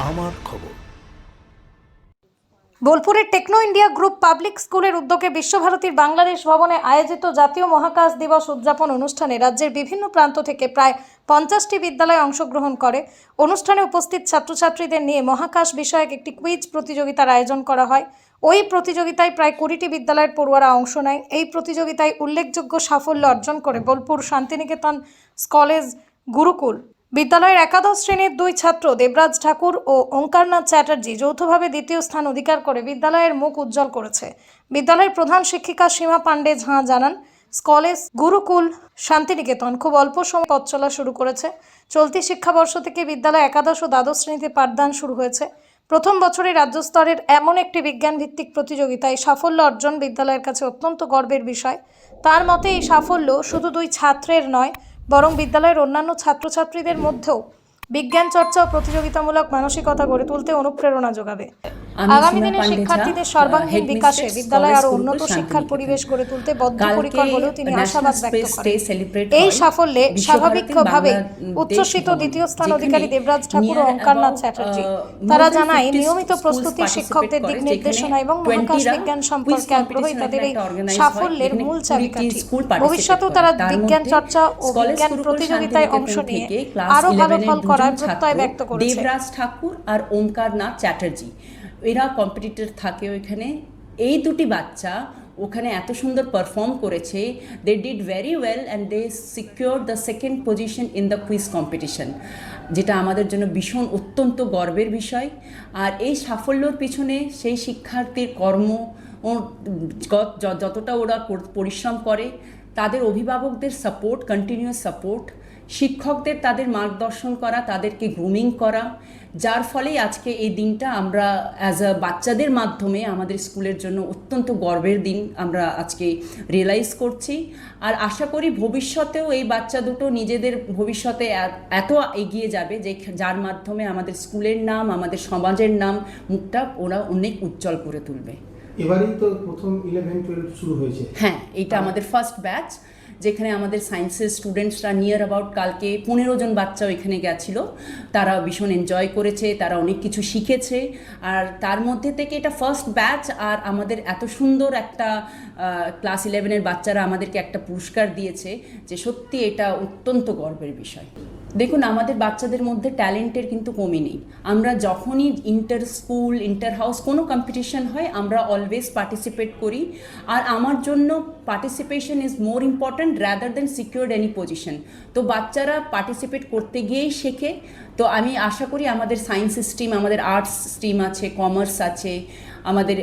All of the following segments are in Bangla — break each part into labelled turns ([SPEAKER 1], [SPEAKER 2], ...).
[SPEAKER 1] আমার খবর।
[SPEAKER 2] বোলপুরের টেকনো ইন্ডিয়া গ্রুপ পাবলিক স্কুলের উদ্যোগে বিশ্বভারতীর বাংলাদেশ ভবনে আয়োজিত জাতীয় মহাকাশ দিবস উদযাপন অনুষ্ঠানে রাজ্যের বিভিন্ন প্রান্ত থেকে প্রায় 50টি বিদ্যালয় অংশগ্রহণ করে। অনুষ্ঠানে উপস্থিত ছাত্রছাত্রীদের নিয়ে মহাকাশ বিষয়ক একটি কুইজ প্রতিযোগিতার আয়োজন করা হয়। ওই প্রতিযোগিতায় প্রায় 20টি বিদ্যালয়ের পড়ুয়ারা অংশ নেয়। এই প্রতিযোগিতায় উল্লেখযোগ্য সাফল্য অর্জন করে বোলপুর শান্তিনিকেতন কলেজ গুরুকুল বিদ্যালয়ের একাদশ শ্রেণীর 2 ছাত্র দেবরাজ ঠাকুর ও ওঙ্কারনাথ চ্যাটার্জি যৌথভাবে দ্বিতীয় স্থান অধিকার করে বিদ্যালয়ের মুখ উজ্জ্বল করেছে। বিদ্যালয়ের প্রধান শিক্ষিকা সীমা পাণ্ডে ঝাঁ জানান, কলেজ গুরুকুল শান্তিনিকেতন খুব অল্প সময় পথ চলা শুরু করেছে। চলতি শিক্ষাবর্ষ থেকে বিদ্যালয় একাদশ ও দ্বাদশ শ্রেণীতে পাঠদান শুরু হয়েছে। প্রথম বছরে রাজ্য স্তরের এমন একটি বিজ্ঞান ভিত্তিক প্রতিযোগিতায় সাফল্য অর্জন বিদ্যালয়ের কাছে অত্যন্ত গর্বের বিষয়। তার মতে এই সাফল্য শুধু 2 ছাত্রের নয়, বরং বিদ্যালয়ের অন্যান্য ছাত্রছাত্রীদের মধ্যেও বিজ্ঞান চর্চা ও প্রতিযোগিতামূলক মানসিকতা গড়ে তুলতে অনুপ্রেরণা যোগাবে। আগামী দিনে শিক্ষার্থীদের সর্বাঙ্গীন বিকাশে বিদ্যালয় আরো উন্নত শিক্ষার পরিবেশ গড়ে তুলতে বদ্ধপরিকর বলেও তিনি আশাবাদ ব্যক্ত করেন। এই সাফল্যে স্বাভাবিকভাবে উচ্ছ্বসিত দ্বিতীয় স্থান অধিকারী দেবরাজ ঠাকুর ও ওঙ্কারনাথ চ্যাটার্জি। তারা জানায়, নিয়মিত প্রস্তুতি, শিক্ষকদের দিক নির্দেশনা এবং মহাকাশ বিজ্ঞান সম্পর্কে আগ্রহী তাদের এই সাফল্যের মূল চাবিকাঠি। ভবিষ্যতেও তারা বিজ্ঞান চর্চা ও বিজ্ঞান প্রতিযোগিতায় অংশ নিয়ে আরো ভালো ফল করার প্রত্যয় ব্যক্ত করেছে।
[SPEAKER 3] দেবরাজ ঠাকুর আর ওঙ্কারনাথ চ্যাটার্জি এরা কম্পিটিটর থাকে ওইখানে। এই দুটি বাচ্চা ওখানে এত সুন্দর পারফর্ম করেছে, they did very well and they secure the second position in the quiz competition, যেটা আমাদের জন্য ভীষণ অত্যন্ত গর্বের বিষয়। আর এই সাফল্যর পিছনে সেই শিক্ষার্থীর কর্ম যতটা ওরা পরিশ্রম করে, তাদের অভিভাবকদের সাপোর্ট, কন্টিনিউয়াস সাপোর্ট, শিক্ষকদের তাদের মার্গদর্শন করা, তাদেরকে গ্রুমিং করা, যার ফলেই আজকে এই দিনটা আমরা অ্যাজ আ বাচ্চাদের মাধ্যমে আমাদের স্কুলের জন্য অত্যন্ত গর্বের দিন আমরা আজকে রিয়েলাইজ করছি। আর আশা করি ভবিষ্যতেও এই বাচ্চা দুটো নিজেদের ভবিষ্যতে এত এগিয়ে যাবে যে যার মাধ্যমে আমাদের স্কুলের নাম, আমাদের সমাজের নাম, মুখটা ওরা অনেক উজ্জ্বল করে তুলবে।
[SPEAKER 4] এবারেই তো প্রথম 11-12 শুরু হয়েছে।
[SPEAKER 3] হ্যাঁ, এটা আমাদের ফার্স্ট ব্যাচ, যেখানে আমাদের সায়েন্সের স্টুডেন্টসরা নিয়ার অ্যাবাউট কালকে 15 জন বাচ্চা ওইখানে গেছিল। তারা ভীষণ এনজয় করেছে, তারা অনেক কিছু শিখেছে। আর তার মধ্যে থেকে এটা ফার্স্ট ব্যাচ, আর আমাদের এত সুন্দর একটা ক্লাস 11-এর বাচ্চারা আমাদেরকে একটা পুরস্কার দিয়েছে, যে সত্যি এটা অত্যন্ত গর্বের বিষয়। দেখুন, আমাদের বাচ্চাদের মধ্যে ট্যালেন্টের কিন্তু কমই নেই। আমরা যখনই ইন্টার স্কুল, ইন্টার হাউস কোনো কম্পিটিশন হয়, আমরা অলওয়েজ পার্টিসিপেট করি। আর আমার জন্য participation is more important rather than secured any position. তো বাচ্চারা পার্টিসিপেট করতে গিয়েই শেখে। তো আমি আশা করি আমাদের সায়েন্স স্ট্রিম, আমাদের আর্টস স্ট্রিম আছে, কমার্স আছে, আমাদের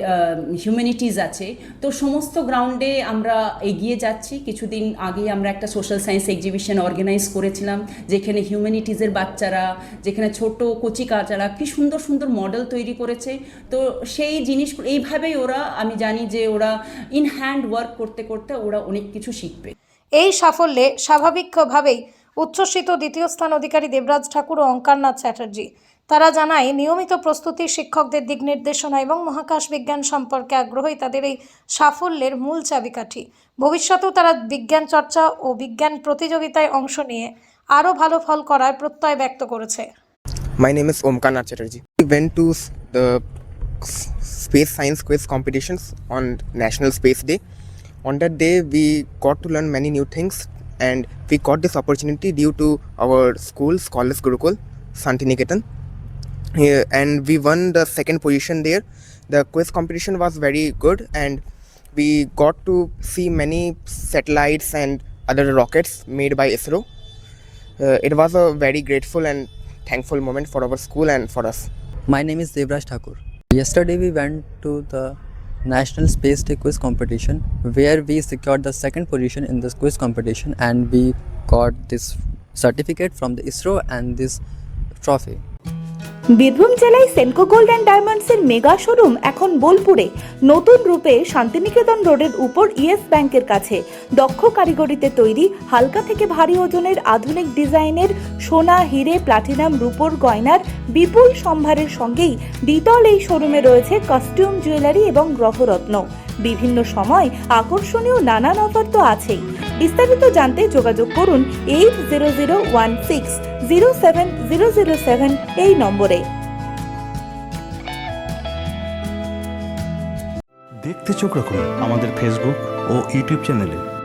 [SPEAKER 3] হিউম্যানিটিজ আছে, তো সমস্ত গ্রাউন্ডে আমরা এগিয়ে যাচ্ছি। কিছুদিন আগে আমরা একটা সোশ্যাল সায়েন্স এক্সিবিশন অর্গানাইজ করেছিলাম, যেখানে হিউম্যানিটিজের বাচ্চারা, যেখানে ছোট কচি কাচারা কি সুন্দর সুন্দর মডেল তৈরি করেছে। তো সেই জিনিসগুলো এইভাবেই ওরা, আমি জানি যে ওরা ইন হ্যান্ড ওয়ার্ক করতে করতে ওরা অনেক কিছু শিখবে।
[SPEAKER 2] এই সাফল্যে স্বাভাবিকভাবেই উচ্ছ্বসিত দ্বিতীয় স্থান অধিকারী দেবরাজ ঠাকুর ও ওঙ্কারনাথ চ্যাটার্জি। তারা জানায়, নিয়মিত প্রস্তুতি, শিক্ষকদের দিক নির্দেশনা এবং মহাকাশ বিজ্ঞান সম্পর্কে আগ্রহী তাদের এই সাফল্যের মূল চাবিকাঠি। ভবিষ্যতেও তারা বিজ্ঞান চর্চা ও বিজ্ঞান প্রতিযোগিতায় অংশ নিয়ে আরও ভালো ফল করার প্রত্যয় ব্যক্ত করেছে।
[SPEAKER 5] My name is Omkarnath Chatterjee. We went to the space science quiz competitions on National Space Day. On that day, we got to learn many new things, and we got this opportunity due to our school, College Gurukul, Santiniketan. And we won the second position there. The quiz competition was very good, and we got to see many satellites and other rockets made by ISRO. It was a very grateful and thankful moment for our school and for us.
[SPEAKER 6] My name is Devraj Thakur. Yesterday we went to the National Space Day quiz competition, where we secured the second position in this quiz competition, and we got this certificate from the ISRO and this trophy.
[SPEAKER 7] Birbhum জেলায় সেনকো গোল্ড অ্যান্ড ডায়মন্ডসের মেগা শোরুম এখন বোলপুরে নতুন রূপে শান্তিনিকেতন রোডের উপর ইয়েস ব্যাংকের কাছে। দক্ষ কারিগরিতে তৈরি হালকা থেকে ভারী ওজনের আধুনিক ডিজাইনের সোনা, হিরে, প্লাটিনাম, রূপোর গয়নার বিপুল সম্ভারের সঙ্গেই দ্বিতল এই শোরুমে রয়েছে কস্টিউম, জুয়েলারি এবং গ্রহরত্ন। বিভিন্ন সময় আকর্ষণীয় নানান অফার তো আছেই। বিস্তারিত জানতে যোগাযোগ করুন 8001607007 এই নম্বরে।
[SPEAKER 1] দেখতে চোখ রাখুন আমাদের ফেসবুক ও ইউটিউব চ্যানেলে।